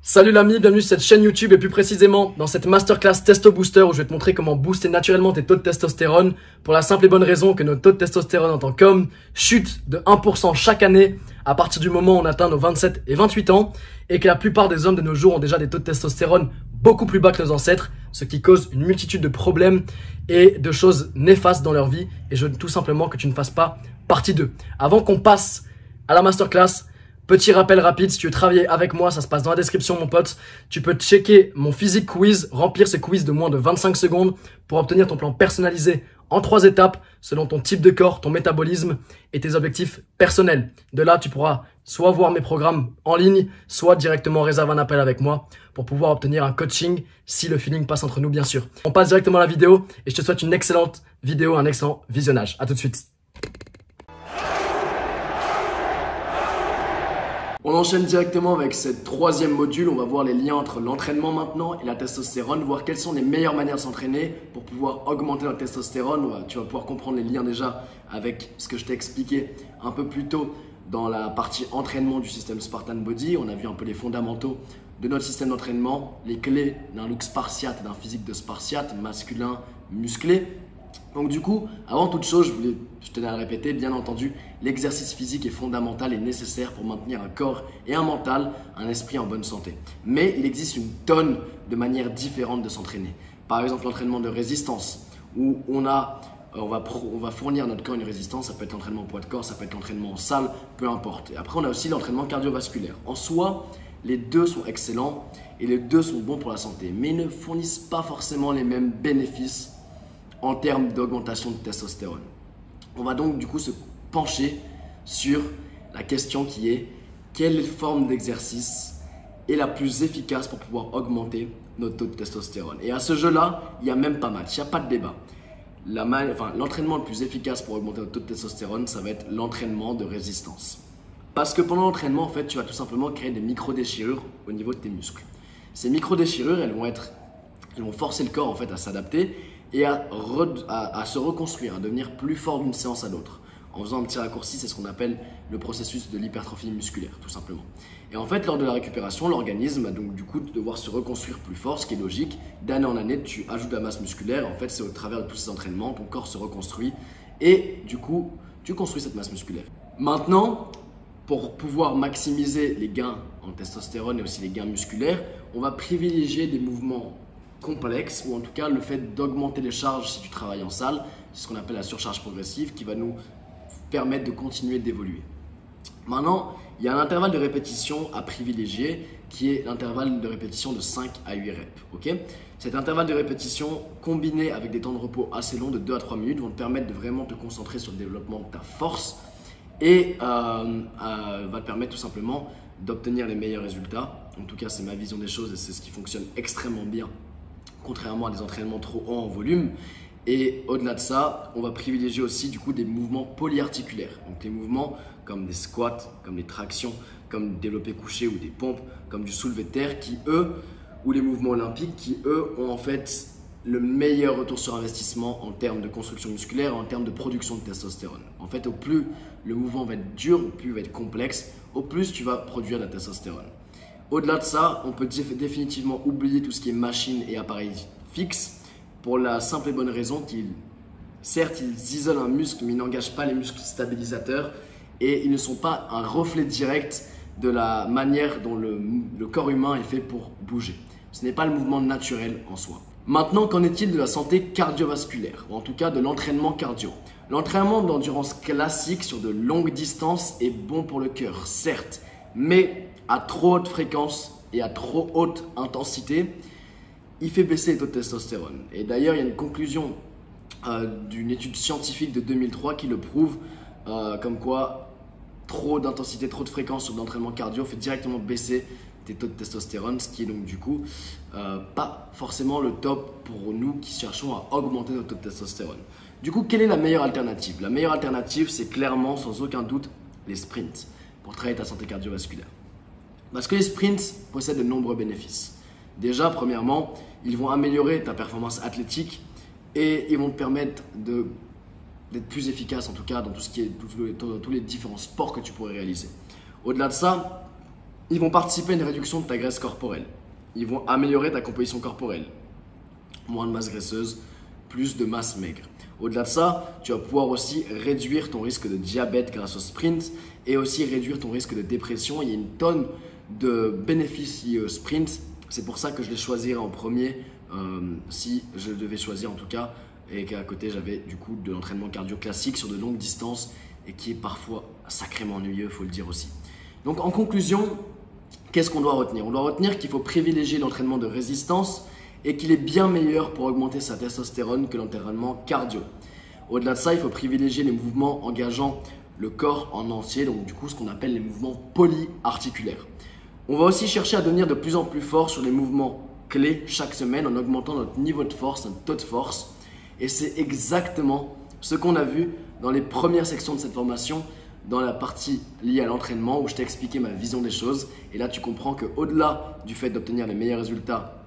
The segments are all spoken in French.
Salut l'ami, bienvenue sur cette chaîne YouTube et plus précisément dans cette masterclass Testo Booster où je vais te montrer comment booster naturellement tes taux de testostérone pour la simple et bonne raison que notre taux de testostérone en tant qu'homme chute de 1% chaque année à partir du moment où on atteint nos 27 et 28 ans et que la plupart des hommes de nos jours ont déjà des taux de testostérone beaucoup plus bas que nos ancêtres, ce qui cause une multitude de problèmes et de choses néfastes dans leur vie et je veux tout simplement que tu ne fasses pas partie d'eux. Avant qu'on passe à la masterclass, petit rappel rapide, si tu veux travailler avec moi, ça se passe dans la description mon pote. Tu peux checker mon physique quiz, remplir ce quiz de moins de 25 secondes pour obtenir ton plan personnalisé en 3 étapes selon ton type de corps, ton métabolisme et tes objectifs personnels. De là, tu pourras soit voir mes programmes en ligne, soit directement réserver un appel avec moi pour pouvoir obtenir un coaching si le feeling passe entre nous bien sûr. On passe directement à la vidéo et je te souhaite une excellente vidéo, un excellent visionnage. À tout de suite. On enchaîne directement avec ce troisième module. On va voir les liens entre l'entraînement maintenant et la testostérone, voir quelles sont les meilleures manières de s'entraîner pour pouvoir augmenter notre testostérone. Tu vas pouvoir comprendre les liens déjà avec ce que je t'ai expliqué un peu plus tôt dans la partie entraînement du système Spartan Body. On a vu un peu les fondamentaux de notre système d'entraînement, les clés d'un look spartiate, d'un physique de spartiate, masculin, musclé. Donc du coup, avant toute chose, je tenais à le répéter, bien entendu, l'exercice physique est fondamental et nécessaire pour maintenir un corps et un mental, un esprit en bonne santé. Mais il existe une tonne de manières différentes de s'entraîner. Par exemple, l'entraînement de résistance, où on va fournir à notre corps une résistance, ça peut être l'entraînement poids de corps, ça peut être l'entraînement en salle, peu importe. Et après, on a aussi l'entraînement cardiovasculaire. En soi, les deux sont excellents et les deux sont bons pour la santé, mais ils ne fournissent pas forcément les mêmes bénéfices en termes d'augmentation de testostérone. On va donc du coup se pencher sur la question qui est quelle forme d'exercice est la plus efficace pour pouvoir augmenter notre taux de testostérone. Et à ce jeu-là, il n'y a même pas match, il n'y a pas de débat. L'entraînement le plus efficace pour augmenter notre taux de testostérone, ça va être l'entraînement de résistance. Parce que pendant l'entraînement, en fait, tu vas tout simplement créer des micro-déchirures au niveau de tes muscles. Ces micro-déchirures, elles vont forcer le corps en fait à s'adapter et à se reconstruire, à devenir plus fort d'une séance à l'autre. En faisant un petit raccourci, c'est ce qu'on appelle le processus de l'hypertrophie musculaire, tout simplement. Et en fait, lors de la récupération, l'organisme a donc du coup de devoir se reconstruire plus fort, ce qui est logique. D'année en année, tu ajoutes de la masse musculaire. En fait, c'est au travers de tous ces entraînements, ton corps se reconstruit et du coup, tu construis cette masse musculaire. Maintenant, pour pouvoir maximiser les gains en testostérone et aussi les gains musculaires, on va privilégier des mouvements complexe ou en tout cas le fait d'augmenter les charges si tu travailles en salle, c'est ce qu'on appelle la surcharge progressive qui va nous permettre de continuer d'évoluer. Maintenant, il y a un intervalle de répétition à privilégier qui est l'intervalle de répétition de 5 à 8 reps. Okay, cet intervalle de répétition combiné avec des temps de repos assez longs de 2 à 3 minutes vont te permettre de vraiment te concentrer sur le développement de ta force et va te permettre tout simplement d'obtenir les meilleurs résultats. En tout cas, c'est ma vision des choses et c'est ce qui fonctionne extrêmement bien, contrairement à des entraînements trop hauts en volume. Et au-delà de ça, on va privilégier aussi du coup des mouvements polyarticulaires. Donc des mouvements comme des squats, comme des tractions, comme développé couché ou des pompes, comme du soulevé de terre ou les mouvements olympiques qui eux ont en fait le meilleur retour sur investissement en termes de construction musculaire, en termes de production de testostérone. En fait, au plus le mouvement va être dur, au plus il va être complexe, au plus tu vas produire de la testostérone. Au-delà de ça, on peut définitivement oublier tout ce qui est machine et appareil fixe pour la simple et bonne raison qu'ils, certes, ils isolent un muscle, mais ils n'engagent pas les muscles stabilisateurs et ils ne sont pas un reflet direct de la manière dont le corps humain est fait pour bouger. Ce n'est pas le mouvement naturel en soi. Maintenant, qu'en est-il de la santé cardiovasculaire ou en tout cas de l'entraînement cardio? L'entraînement d'endurance classique sur de longues distances est bon pour le cœur, certes, mais à trop haute fréquence et à trop haute intensité, il fait baisser les taux de testostérone. Et d'ailleurs, il y a une conclusion d'une étude scientifique de 2003 qui le prouve, comme quoi trop d'intensité, trop de fréquence sur de l'entraînement cardio fait directement baisser tes taux de testostérone, ce qui est donc du coup pas forcément le top pour nous qui cherchons à augmenter notre taux de testostérone. Du coup, quelle est la meilleure alternative? La meilleure alternative, c'est clairement, sans aucun doute, les sprints pour travailler ta santé cardiovasculaire. Parce que les sprints possèdent de nombreux bénéfices. Déjà, premièrement, ils vont améliorer ta performance athlétique et ils vont te permettre d'être plus efficace, en tout cas, dans tous les différents sports que tu pourrais réaliser. Au-delà de ça, Ils vont participer à une réduction de ta graisse corporelle. Ils vont améliorer ta composition corporelle. Moins de masse graisseuse, plus de masse maigre. Au-delà de ça, tu vas pouvoir aussi réduire ton risque de diabète grâce au sprint et aussi réduire ton risque de dépression. Il y a une tonne de bénéfices liés au sprint. C'est pour ça que je les choisirais en premier si je devais choisir en tout cas. Et qu'à côté, j'avais du coup de l'entraînement cardio classique sur de longues distances et qui est parfois sacrément ennuyeux, il faut le dire aussi. Donc en conclusion, qu'est-ce qu'on doit retenir? On doit retenir qu'il faut privilégier l'entraînement de résistance et qu'il est bien meilleur pour augmenter sa testostérone que l'entraînement cardio. Au-delà de ça, il faut privilégier les mouvements engageant le corps en entier, donc du coup ce qu'on appelle les mouvements polyarticulaires. On va aussi chercher à devenir de plus en plus fort sur les mouvements clés chaque semaine en augmentant notre niveau de force, notre taux de force. Et c'est exactement ce qu'on a vu dans les premières sections de cette formation, dans la partie liée à l'entraînement où je t'ai expliqué ma vision des choses. Et là, tu comprends qu'au-delà du fait d'obtenir les meilleurs résultats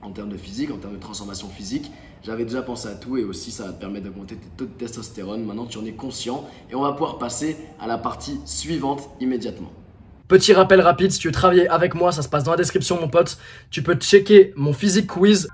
en termes de physique, en termes de transformation physique, j'avais déjà pensé à tout et aussi ça va te permettre d'augmenter tes taux de testostérone. Maintenant, tu en es conscient et on va pouvoir passer à la partie suivante immédiatement. Petit rappel rapide, si tu veux travailler avec moi, ça se passe dans la description mon pote. Tu peux checker mon physique quiz.